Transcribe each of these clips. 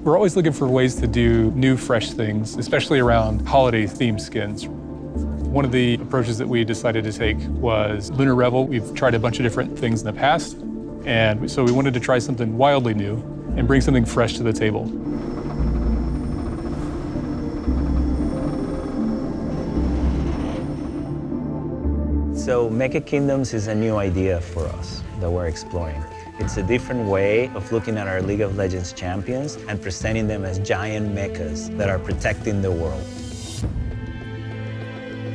We're always looking for ways to do new, fresh things, especially around holiday-themed skins. One of the approaches that we decided to take was Lunar Revel. We've tried a bunch of different things in the past, and so we wanted to try something wildly new and bring something fresh to the table. So Mecha Kingdoms is a new idea for us that we're exploring. It's a different way of looking at our League of Legends champions and presenting them as giant mechas that are protecting the world.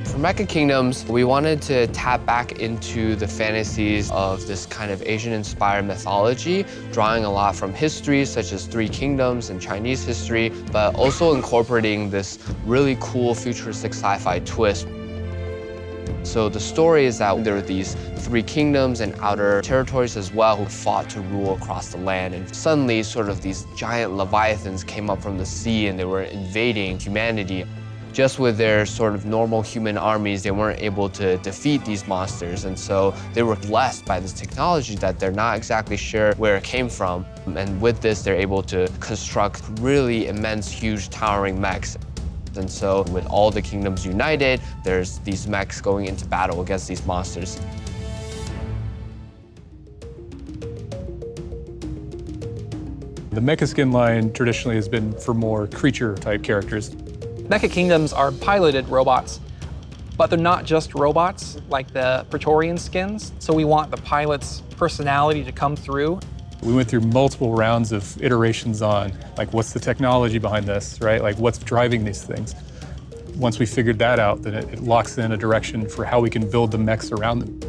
For Mecha Kingdoms, we wanted to tap back into the fantasies of this kind of Asian-inspired mythology, drawing a lot from history, such as Three Kingdoms and Chinese history, but also incorporating this really cool futuristic sci-fi twist. So the story is that there are these three kingdoms and outer territories as well who fought to rule across the land. And suddenly, sort of these giant leviathans came up from the sea and they were invading humanity. Just with their sort of normal human armies, they weren't able to defeat these monsters. And so they were blessed by this technology that they're not exactly sure where it came from. And with this, they're able to construct really immense, huge, towering mechs. And so with all the kingdoms united, there's these mechs going into battle against these monsters. The Mecha skin line traditionally has been for more creature-type characters. Mecha Kingdoms are piloted robots, but they're not just robots like the Praetorian skins, so we want the pilot's personality to come through. We went through multiple rounds of iterations on, like, what's the technology behind this, right? Like, what's driving these things? Once we figured that out, then it locks in a direction for how we can build the mechs around them.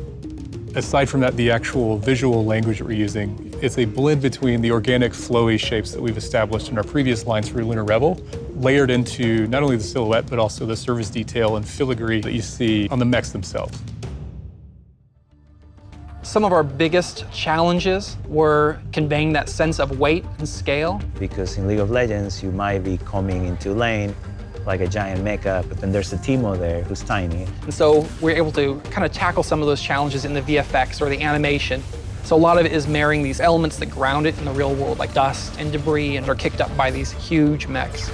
Aside from that, the actual visual language that we're using, it's a blend between the organic, flowy shapes that we've established in our previous lines through Lunar Revel, layered into not only the silhouette, but also the surface detail and filigree that you see on the mechs themselves. Some of our biggest challenges were conveying that sense of weight and scale. Because in League of Legends, you might be coming into lane like a giant mecha, but then there's a Teemo there who's tiny. And so we're able to kind of tackle some of those challenges in the VFX or the animation. So a lot of it is marrying these elements that ground it in the real world, like dust and debris, and are kicked up by these huge mechs.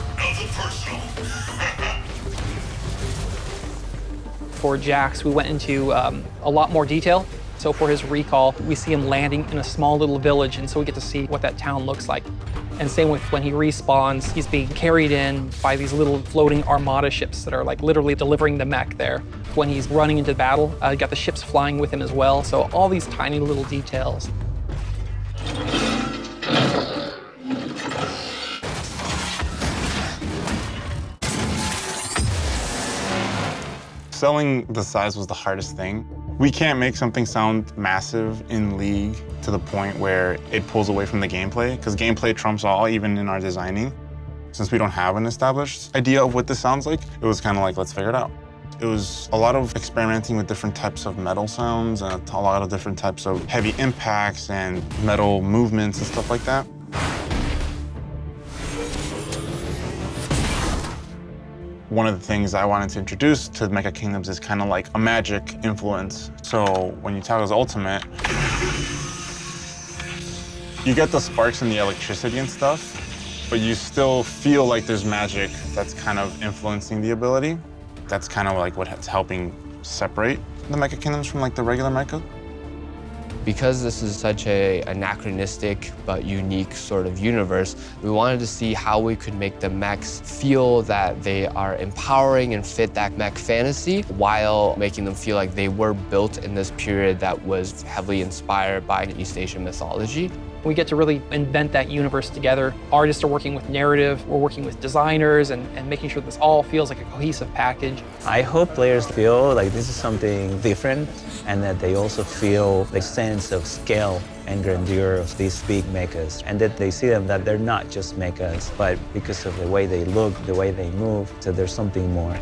For Jax, we went into a lot more detail. So for his recall, we see him landing in a small little village, and so we get to see what that town looks like. And same with when he respawns, he's being carried in by these little floating armada ships that are like literally delivering the mech there. When he's running into battle, you got the ships flying with him as well. So all these tiny little details. Selling the size was the hardest thing. We can't make something sound massive in League to the point where it pulls away from the gameplay, because gameplay trumps all, even in our designing. Since we don't have an established idea of what this sounds like, it was kind of like, let's figure it out. It was a lot of experimenting with different types of metal sounds and a lot of different types of heavy impacts and metal movements and stuff like that. One of the things I wanted to introduce to Mecha Kingdoms is kind of like a magic influence. So when you tackle Ultimate, you get the sparks and the electricity and stuff, but you still feel like there's magic that's kind of influencing the ability. That's kind of like what's helping separate the Mecha Kingdoms from like the regular mecha. Because this is such an anachronistic but unique sort of universe, we wanted to see how we could make the mechs feel that they are empowering and fit that mech fantasy while making them feel like they were built in this period that was heavily inspired by East Asian mythology. We get to really invent that universe together. Artists are working with narrative, we're working with designers and making sure this all feels like a cohesive package. I hope players feel like this is something different and that they also feel the sense of scale and grandeur of these big mechas, and that they see them that they're not just mechas, but because of the way they look, the way they move, so there's something more.